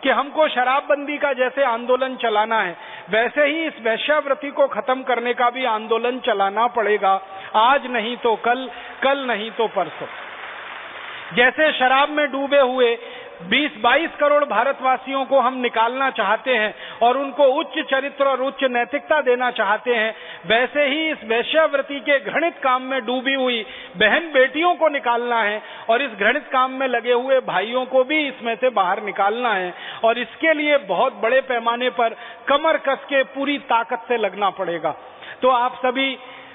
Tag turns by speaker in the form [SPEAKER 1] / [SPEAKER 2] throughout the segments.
[SPEAKER 1] कि हमको शराबबंदी का जैसे आंदोलन चलाना है, वैसे ही इस वेश्यावृत्ति को खत्म करने का भी आंदोलन चलाना पड़ेगा। आज नहीं तो कल, कल नहीं तो परसों। जैसे शराब में डूबे हुए 20-22 करोड़ भारतवासियों को हम निकालना चाहते हैं और उनको उच्च चरित्र और उच्च नैतिकता देना चाहते हैं, वैसे ही इस वेश्यावृत्ति के घृणित काम में डूबी हुई बहन बेटियों को निकालना है और इस घृणित काम में लगे हुए भाइयों को भी इसमें से बाहर निकालना है। और इसके लिए बहुत बड़े पैमाने पर कमर कस के पूरी ताकत से लगना पड़ेगा। तो आप सभी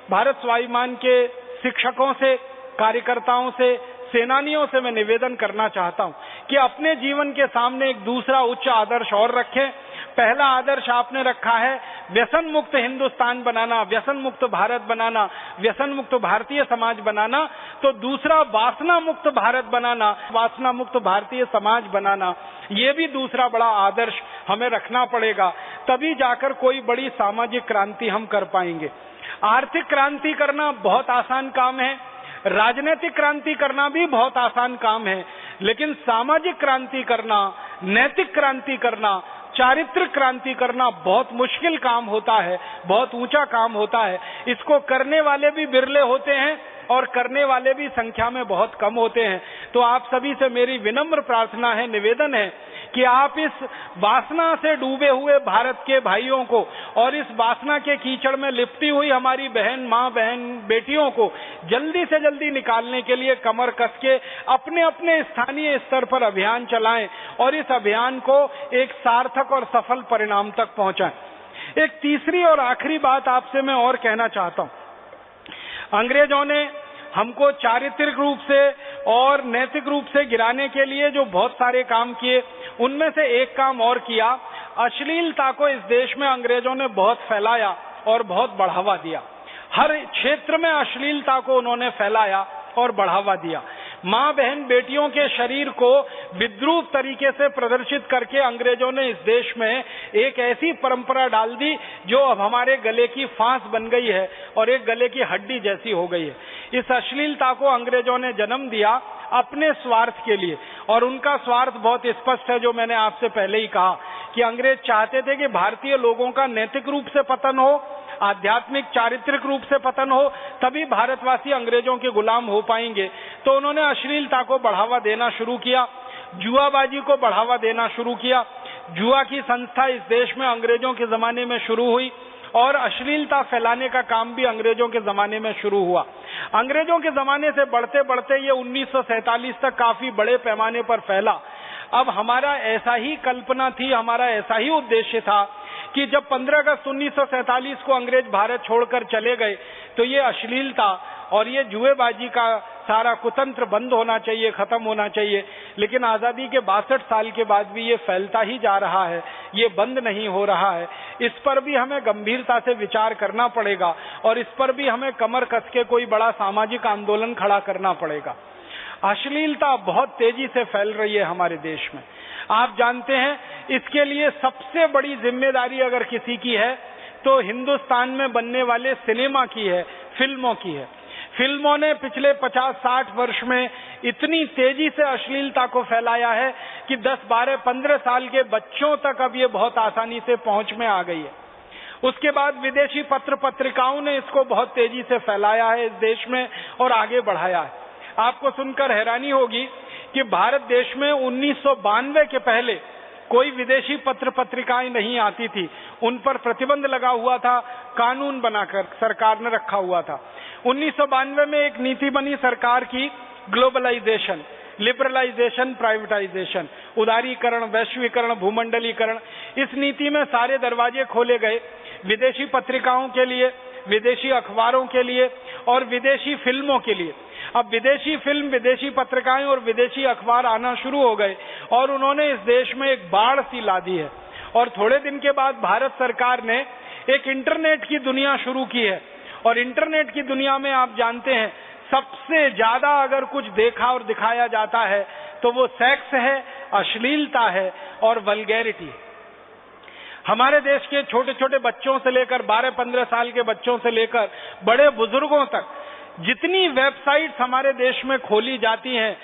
[SPEAKER 1] भारत स्वाभिमान के शिक्षकों से, कार्यकर्ताओं से, सेनानियों से मैं निवेदन करना चाहता हूं कि अपने जीवन के सामने एक दूसरा उच्च आदर्श और रखें। पहला आदर्श आपने रखा है व्यसन मुक्त हिंदुस्तान बनाना, व्यसन मुक्त भारत बनाना, व्यसन मुक्त भारतीय समाज बनाना। तो दूसरा वासना मुक्त भारत बनाना, वासना मुक्त भारतीय समाज बनाना, ये भी दूसरा बड़ा आदर्श हमें रखना पड़ेगा। तभी जाकर कोई बड़ी सामाजिक क्रांति हम कर पाएंगे। आर्थिक क्रांति करना बहुत आसान काम है, राजनीतिक क्रांति करना भी बहुत आसान काम है, लेकिन सामाजिक क्रांति करना, नैतिक क्रांति करना, चारित्रिक क्रांति करना बहुत मुश्किल काम होता है, बहुत ऊंचा काम होता है। इसको करने वाले भी बिरले होते हैं और करने वाले भी संख्या में बहुत कम होते हैं। तो आप सभी से मेरी विनम्र प्रार्थना है, निवेदन है कि आप इस वासना से डूबे हुए भारत के भाइयों को और इस वासना के कीचड़ में लिपटी हुई हमारी बहन, मां, बहन, बेटियों को जल्दी से जल्दी निकालने के लिए कमर कस के अपने अपने स्थानीय स्तर पर अभियान चलाएं और इस अभियान को एक सार्थक और सफल परिणाम तक पहुंचाएं। एक तीसरी और आखिरी बात आपसे मैं और कहना चाहता हूं। अंग्रेजों ने हमको चारित्रिक रूप से और नैतिक रूप से गिराने के लिए जो बहुत सारे काम किए, उनमें से एक काम और किया। अश्लीलता को इस देश में अंग्रेजों ने बहुत फैलाया और बहुत बढ़ावा दिया। हर क्षेत्र में अश्लीलता को उन्होंने फैलाया और बढ़ावा दिया। मां, बहन, बेटियों के शरीर को विद्रूप तरीके से प्रदर्शित करके अंग्रेजों ने इस देश में एक ऐसी परंपरा डाल दी जो अब हमारे गले की फांस बन गई है और एक गले की हड्डी जैसी हो गई है। इस अश्लीलता को अंग्रेजों ने जन्म दिया अपने स्वार्थ के लिए, और उनका स्वार्थ बहुत स्पष्ट है, जो मैंने आपसे पहले ही कहा कि अंग्रेज चाहते थे कि भारतीय लोगों का नैतिक रूप से पतन हो, आध्यात्मिक चारित्रिक रूप से पतन हो, तभी भारतवासी अंग्रेजों के गुलाम हो पाएंगे। तो उन्होंने अश्लीलता को बढ़ावा देना शुरू किया, जुआबाजी को बढ़ावा देना शुरू किया। जुआ की संस्था इस देश में अंग्रेजों के जमाने में शुरू हुई और अश्लीलता फैलाने का काम भी अंग्रेजों के जमाने में शुरू हुआ। अंग्रेजों के जमाने से बढ़ते बढ़ते ये 1947 तक काफी बड़े पैमाने पर फैला। अब हमारा ऐसा ही कल्पना थी, हमारा ऐसा ही उद्देश्य था कि जब 15 अगस्त 1947 को अंग्रेज भारत छोड़कर चले गए तो ये अश्लीलता और ये जुएबाजी का सारा कुतंत्र बंद होना चाहिए, खत्म होना चाहिए। लेकिन आजादी के 62 साल के बाद भी ये फैलता ही जा रहा है, ये बंद नहीं हो रहा है। इस पर भी हमें गंभीरता से विचार करना पड़ेगा और इस पर भी हमें कमर कस के कोई बड़ा सामाजिक आंदोलन खड़ा करना पड़ेगा। अश्लीलता बहुत तेजी से फैल रही है हमारे देश में, आप जानते हैं। इसके लिए सबसे बड़ी जिम्मेदारी अगर किसी की है तो हिंदुस्तान में बनने वाले सिनेमा की है, फिल्मों की है। फिल्मों ने पिछले 50-60 वर्ष में इतनी तेजी से अश्लीलता को फैलाया है कि 10, 12, 15 साल के बच्चों तक अब ये बहुत आसानी से पहुंच में आ गई है। उसके बाद विदेशी पत्र पत्रिकाओं ने इसको बहुत तेजी से फैलाया है इस देश में और आगे बढ़ाया है। आपको सुनकर हैरानी होगी कि भारत देश में 1992 के पहले कोई विदेशी पत्र पत्रिकाएं नहीं आती थी, उन पर प्रतिबंध लगा हुआ था, कानून बनाकर सरकार ने रखा हुआ था। 1992 में एक नीति बनी सरकार की, ग्लोबलाइजेशन, लिबरलाइजेशन, प्राइवेटाइजेशन, उदारीकरण, वैश्वीकरण, भूमंडलीकरण। इस नीति में सारे दरवाजे खोले गए विदेशी पत्रिकाओं के लिए, विदेशी अखबारों के लिए और विदेशी फिल्मों के लिए। अब विदेशी फिल्म, विदेशी पत्रिकाएं और विदेशी अखबार आना शुरू हो गए और उन्होंने इस देश में एक बाढ़ सी ला दी है। और थोड़े दिन के बाद भारत सरकार ने एक इंटरनेट की दुनिया शुरू की है और इंटरनेट की दुनिया में आप जानते हैं सबसे ज्यादा अगर कुछ देखा और दिखाया जाता है तो वो सेक्स है, अश्लीलता है और वल्गैरिटी है। हमारे देश के छोटे छोटे बच्चों से लेकर 12-15 साल के बच्चों से लेकर बड़े बुजुर्गों तक जितनी वेबसाइट्स हमारे देश में खोली जाती हैं,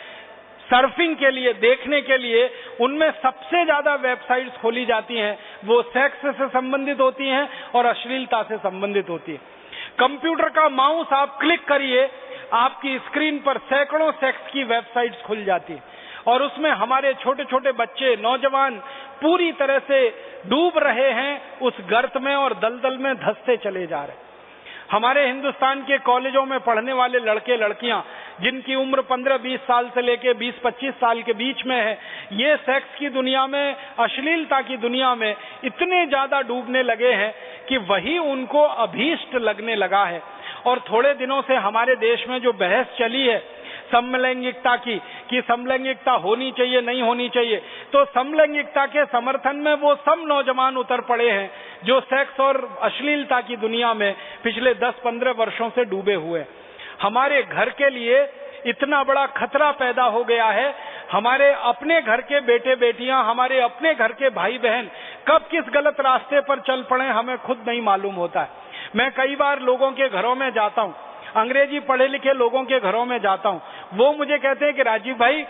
[SPEAKER 1] सर्फिंग के लिए, देखने के लिए उनमें सबसे ज्यादा वेबसाइट्स खोली जाती हैं, वो सेक्स से संबंधित होती हैं और अश्लीलता से संबंधित होती है। कंप्यूटर का माउस आप क्लिक करिए, आपकी स्क्रीन पर सैकड़ों सेक्स की वेबसाइट्स खुल जाती है और उसमें हमारे छोटे छोटे बच्चे, नौजवान पूरी तरह से डूब रहे हैं उस गर्त में और दलदल में धंसते चले जा रहे हैं। हमारे हिंदुस्तान के कॉलेजों में पढ़ने वाले लड़के लड़कियां जिनकी उम्र 15-20 साल से लेके 20-25 साल के बीच में है, ये सेक्स की दुनिया में, अश्लीलता की दुनिया में इतने ज्यादा डूबने लगे हैं कि वही उनको अभीष्ट लगने लगा है। और थोड़े दिनों से हमारे देश में जो बहस चली है समलैंगिकता की, कि समलैंगिकता होनी चाहिए नहीं होनी चाहिए, तो समलैंगिकता के समर्थन में वो सब नौजवान उतर पड़े हैं जो सेक्स और अश्लीलता की दुनिया में पिछले 10-15 वर्षों से डूबे हुए हैं। हमारे घर के लिए इतना बड़ा खतरा पैदा हो गया है, हमारे अपने घर के बेटे बेटियां, हमारे अपने घर के भाई बहन कब किस गलत रास्ते पर चल पड़े हमें खुद नहीं मालूम होता है। मैं कई बार लोगों के घरों में जाता हूं, अंग्रेजी पढ़े लिखे लोगों के घरों में जाता हूं, वो मुझे कहते हैं कि राजीव भाई,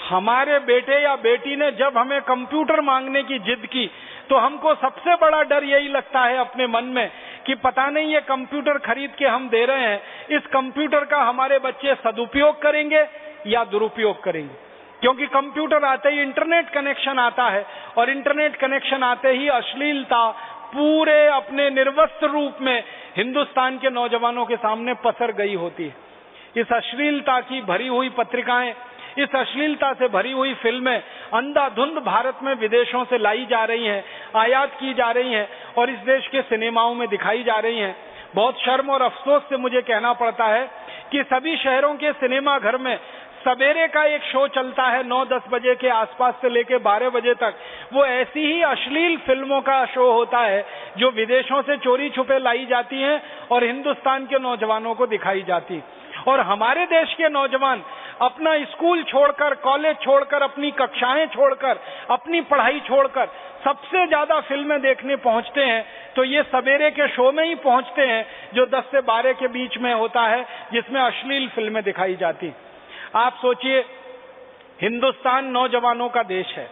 [SPEAKER 1] हमारे बेटे या बेटी ने जब हमें कंप्यूटर मांगने की जिद की तो हमको सबसे बड़ा डर यही लगता है अपने मन में कि पता नहीं ये कंप्यूटर खरीद के हम दे रहे हैं, इस कंप्यूटर का हमारे बच्चे सदुपयोग करेंगे या दुरुपयोग करेंगे। क्योंकि कंप्यूटर आते ही इंटरनेट कनेक्शन आता है और इंटरनेट कनेक्शन आते ही अश्लीलता पूरे अपने निर्वस्त्र रूप में हिंदुस्तान के नौजवानों के सामने पसर गई होती है। इस अश्लीलता की भरी हुई पत्रिकाएं, इस अश्लीलता से भरी हुई फिल्में अंधाधुंध भारत में विदेशों से लाई जा रही हैं, आयात की जा रही हैं और इस देश के सिनेमाओं में दिखाई जा रही हैं। बहुत शर्म और अफसोस से मुझे कहना पड़ता है कि सभी शहरों के सिनेमा घर में सवेरे का एक शो चलता है 9-10 बजे के आसपास से लेके 12 बजे तक, वो ऐसी ही अश्लील फिल्मों का शो होता है जो विदेशों से चोरी छुपे लाई जाती हैं और हिंदुस्तान के नौजवानों को दिखाई जाती। और हमारे देश के नौजवान अपना स्कूल छोड़कर, कॉलेज छोड़कर, अपनी कक्षाएं छोड़कर, अपनी पढ़ाई छोड़कर सबसे ज्यादा फिल्में देखने पहुंचते हैं तो ये सवेरे के शो में ही पहुंचते हैं जो 10 से 12 के बीच में होता है, जिसमें अश्लील फिल्में दिखाई जाती। आप सोचिए, हिंदुस्तान नौजवानों का देश है,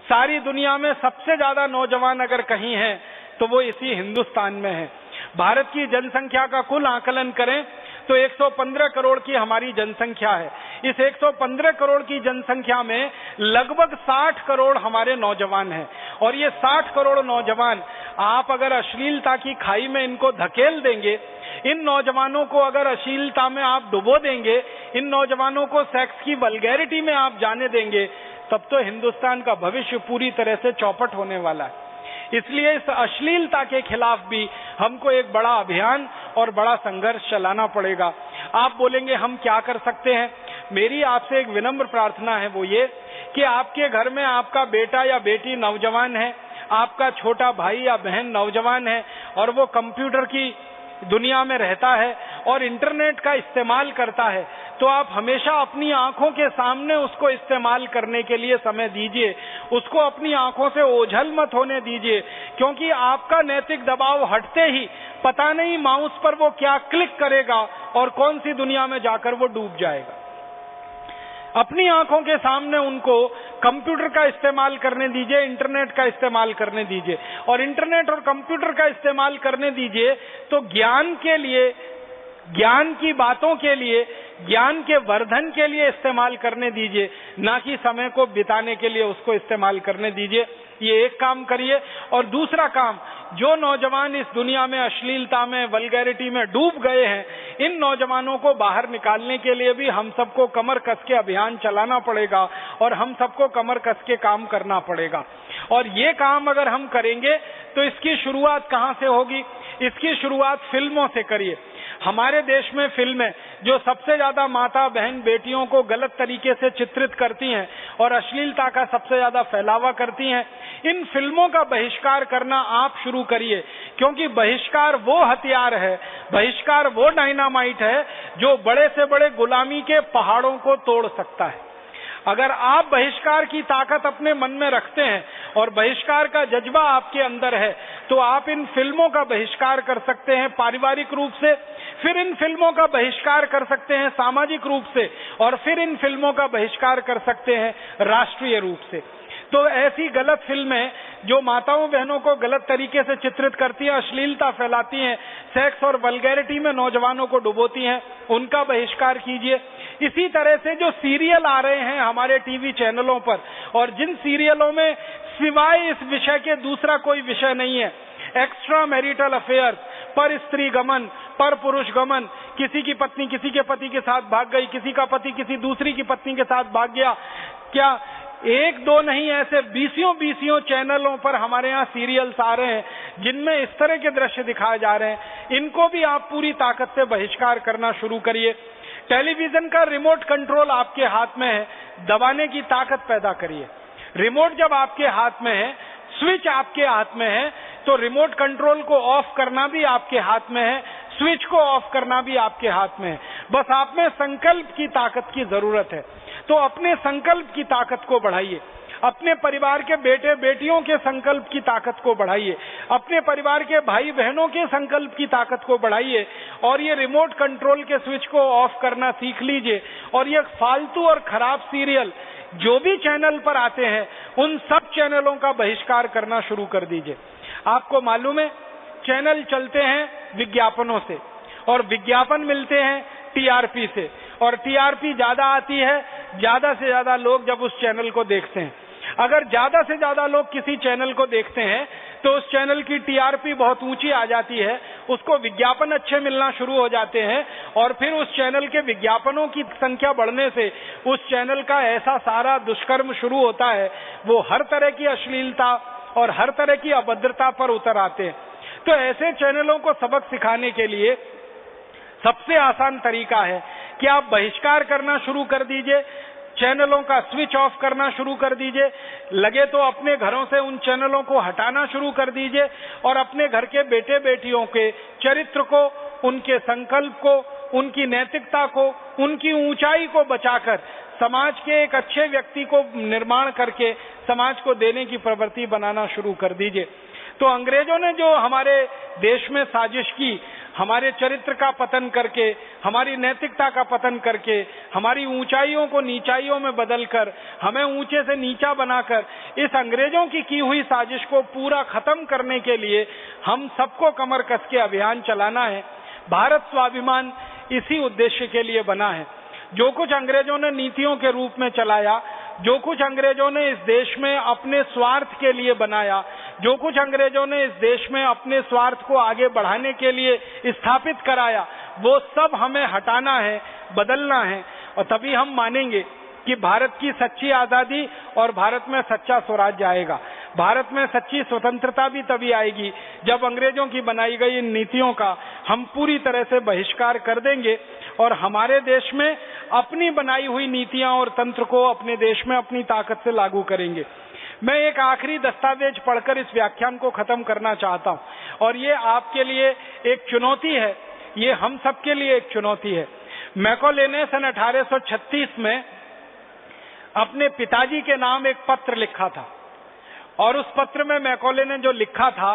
[SPEAKER 1] सारी दुनिया में सबसे ज्यादा नौजवान अगर कहीं हैं तो वो इसी हिंदुस्तान में है। भारत की जनसंख्या का कुल आकलन करें तो 115 करोड़ की हमारी जनसंख्या है। इस 115 करोड़ की जनसंख्या में लगभग 60 करोड़ हमारे नौजवान हैं और ये 60 करोड़ नौजवान आप अगर अश्लीलता की खाई में इनको धकेल देंगे, इन नौजवानों को अगर अश्लीलता में आप डुबो देंगे, इन नौजवानों को सेक्स की वल्गैरिटी में आप जाने देंगे, तब तो हिंदुस्तान का भविष्य पूरी तरह से चौपट होने वाला है। इसलिए इस अश्लीलता के खिलाफ भी हमको एक बड़ा अभियान और बड़ा संघर्ष चलाना पड़ेगा। आप बोलेंगे हम क्या कर सकते हैं? मेरी आपसे एक विनम्र प्रार्थना है, वो ये कि आपके घर में आपका बेटा या बेटी नौजवान है, आपका छोटा भाई या बहन नौजवान है और वो कंप्यूटर की दुनिया में रहता है और इंटरनेट का इस्तेमाल करता है, तो आप हमेशा अपनी आंखों के सामने उसको इस्तेमाल करने के लिए समय दीजिए, उसको अपनी आंखों से ओझल मत होने दीजिए, क्योंकि आपका नैतिक दबाव हटते ही पता नहीं माउस पर वो क्या क्लिक करेगा और कौन सी दुनिया में जाकर वो डूब जाएगा। अपनी आंखों के सामने उनको कंप्यूटर का इस्तेमाल करने दीजिए, इंटरनेट का इस्तेमाल करने दीजिए और इंटरनेट और कंप्यूटर का इस्तेमाल करने दीजिए तो ज्ञान के लिए, ज्ञान की बातों के लिए, ज्ञान के वर्धन के लिए इस्तेमाल करने दीजिए, ना कि समय को बिताने के लिए उसको इस्तेमाल करने दीजिए। ये एक काम करिए। और दूसरा काम, जो नौजवान इस दुनिया में अश्लीलता में, वल्गैरिटी में डूब गए हैं, इन नौजवानों को बाहर निकालने के लिए भी हम सबको कमर कस के अभियान चलाना पड़ेगा और हम सबको कमर कस के काम करना पड़ेगा। और ये काम अगर हम करेंगे तो इसकी शुरुआत कहां से होगी? इसकी शुरुआत फिल्मों से करिए। हमारे देश में फिल्में जो सबसे ज्यादा माता बहन बेटियों को गलत तरीके से चित्रित करती हैं और अश्लीलता का सबसे ज्यादा फैलावा करती हैं, इन फिल्मों का बहिष्कार करना आप शुरू करिए, क्योंकि बहिष्कार वो हथियार है, बहिष्कार वो डायनामाइट है जो बड़े से बड़े गुलामी के पहाड़ों को तोड़ सकता है। अगर आप बहिष्कार की ताकत अपने मन में रखते हैं और बहिष्कार का जज्बा आपके अंदर है तो आप इन फिल्मों का बहिष्कार कर सकते हैं। पारिवारिक रूप से फिर इन फिल्मों का बहिष्कार कर सकते हैं सामाजिक रूप से, और फिर इन फिल्मों का बहिष्कार कर सकते हैं राष्ट्रीय रूप से। तो ऐसी गलत फिल्में जो माताओं बहनों को गलत तरीके से चित्रित करती हैं, अश्लीलता फैलाती हैं, सेक्स और वल्गैरिटी में नौजवानों को डुबोती हैं, उनका बहिष्कार कीजिए। इसी तरह से जो सीरियल आ रहे हैं हमारे टीवी चैनलों पर, और जिन सीरियलों में सिवाय इस विषय के दूसरा कोई विषय नहीं है, एक्स्ट्रा मैरिटल अफेयर, पर स्त्री गमन, पर पुरुष गमन, किसी की पत्नी किसी के पति के साथ भाग गई, किसी का पति किसी दूसरी की पत्नी के साथ भाग गया, क्या एक दो नहीं ऐसे बीसियों चैनलों पर हमारे यहाँ सीरियल्स आ रहे हैं जिनमें इस तरह के दृश्य दिखाए जा रहे हैं। इनको भी आप पूरी ताकत से बहिष्कार करना शुरू करिए। टेलीविजन का रिमोट कंट्रोल आपके हाथ में है, दबाने की ताकत पैदा करिए। रिमोट जब आपके हाथ में है, स्विच आपके हाथ में है, तो रिमोट कंट्रोल को ऑफ करना भी आपके हाथ में है, स्विच को ऑफ करना भी आपके हाथ में है। बस आप में संकल्प की ताकत की जरूरत है। तो अपने संकल्प की ताकत को बढ़ाइए, अपने परिवार के बेटे बेटियों के संकल्प की ताकत को बढ़ाइए, अपने परिवार के भाई बहनों के संकल्प की ताकत को बढ़ाइए, और ये रिमोट कंट्रोल के स्विच को ऑफ करना सीख लीजिए। और ये फालतू और खराब सीरियल जो भी चैनल पर आते हैं, उन सब चैनलों का बहिष्कार करना शुरू कर दीजिए। आपको मालूम है, चैनल चलते हैं विज्ञापनों से, और विज्ञापन मिलते हैं टीआरपी से, और टीआरपी ज्यादा आती है ज्यादा से ज्यादा लोग जब उस चैनल को देखते हैं। अगर ज्यादा से ज्यादा लोग किसी चैनल को देखते हैं तो उस चैनल की टीआरपी बहुत ऊंची आ जाती है, उसको विज्ञापन अच्छे मिलना शुरू हो जाते हैं, और फिर उस चैनल के विज्ञापनों की संख्या बढ़ने से उस चैनल का ऐसा सारा दुष्कर्म शुरू होता है, वो हर तरह की अश्लीलता और हर तरह की अभद्रता पर उतर आते हैं। तो ऐसे चैनलों को सबक सिखाने के लिए सबसे आसान तरीका है कि आप बहिष्कार करना शुरू कर दीजिए, चैनलों का स्विच ऑफ करना शुरू कर दीजिए, लगे तो अपने घरों से उन चैनलों को हटाना शुरू कर दीजिए, और अपने घर के बेटे बेटियों के चरित्र को, उनके संकल्प को, उनकी नैतिकता को, उनकी ऊंचाई को बचाकर समाज के एक अच्छे व्यक्ति को निर्माण करके समाज को देने की प्रवृत्ति बनाना शुरू कर दीजिए। तो अंग्रेजों ने जो हमारे देश में साजिश की, हमारे चरित्र का पतन करके, हमारी नैतिकता का पतन करके, हमारी ऊंचाइयों को नीचाइयों में बदलकर, हमें ऊंचे से नीचा बनाकर, इस अंग्रेजों की हुई साजिश को पूरा खत्म करने के लिए हम सबको कमर कस के अभियान चलाना है। भारत स्वाभिमान इसी उद्देश्य के लिए बना है। जो कुछ अंग्रेजों ने नीतियों के रूप में चलाया, जो कुछ अंग्रेजों ने इस देश में अपने स्वार्थ के लिए बनाया, जो कुछ अंग्रेजों ने इस देश में अपने स्वार्थ को आगे बढ़ाने के लिए स्थापित कराया, वो सब हमें हटाना है, बदलना है, और तभी हम मानेंगे कि भारत की सच्ची आजादी और भारत में सच्चा स्वराज्य आएगा। भारत में सच्ची स्वतंत्रता भी तभी आएगी जब अंग्रेजों की बनाई गई इन नीतियों का हम पूरी तरह से बहिष्कार कर देंगे, और हमारे देश में अपनी बनाई हुई नीतियां और तंत्र को अपने देश में अपनी ताकत से लागू करेंगे। मैं एक आखिरी दस्तावेज पढ़कर इस व्याख्यान को खत्म करना चाहता हूं, और ये आपके लिए एक चुनौती है, ये हम सबके लिए एक चुनौती है। मैकॉले ने सन 1836 में अपने पिताजी के नाम एक पत्र लिखा था, और उस पत्र में मैकॉले ने जो लिखा था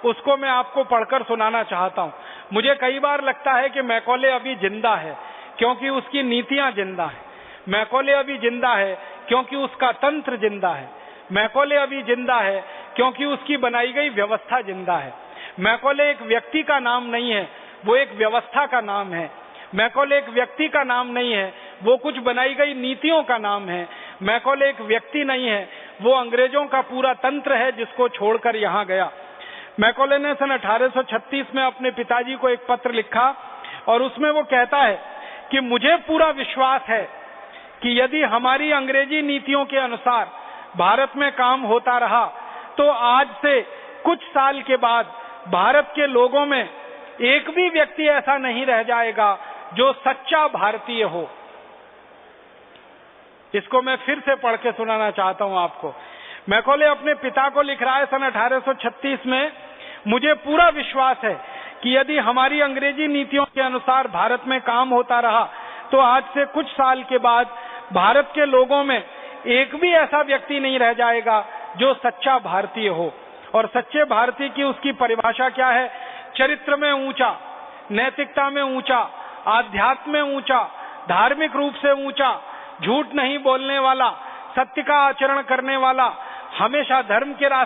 [SPEAKER 1] उसको मैं आपको पढ़कर सुनाना चाहता हूं। मुझे कई बार लगता है कि मैकॉले अभी जिंदा है क्योंकि उसकी नीतियां जिंदा है। मैकॉले अभी जिंदा है क्योंकि उसका तंत्र जिंदा है। मैकॉले अभी जिंदा है क्योंकि उसकी बनाई गई व्यवस्था जिंदा है। मैकॉले एक व्यक्ति का नाम नहीं है, वो एक व्यवस्था का नाम है। मैकॉले एक व्यक्ति का नाम नहीं है, वो कुछ बनाई गई नीतियों का नाम है। मैकॉले एक व्यक्ति नहीं है, वो अंग्रेजों का पूरा तंत्र है जिसको छोड़कर यहाँ गया। मैकॉले ने सन 1836 में अपने पिताजी को एक पत्र लिखा, और उसमें वो कहता है कि मुझे पूरा विश्वास है कि यदि हमारी अंग्रेजी नीतियों के अनुसार भारत में काम होता रहा तो आज से कुछ साल के बाद भारत के लोगों में एक भी व्यक्ति ऐसा नहीं रह जाएगा जो सच्चा भारतीय हो। इसको मैं फिर से पढ़ के सुनाना चाहता हूं आपको। मैकॉले अपने पिता को लिख रहा है सन 1836 में, मुझे पूरा विश्वास है कि यदि हमारी अंग्रेजी नीतियों के अनुसार भारत में काम होता रहा तो आज से कुछ साल के बाद भारत के लोगों में एक भी ऐसा व्यक्ति नहीं रह जाएगा जो सच्चा भारतीय हो। और सच्चे भारतीय की उसकी परिभाषा क्या है? चरित्र में ऊंचा, नैतिकता में ऊंचा, आध्यात्म में ऊंचा, धार्मिक रूप से ऊंचा, झूठ नहीं बोलने वाला, सत्य का आचरण करने वाला, हमेशा धर्म के रास्ते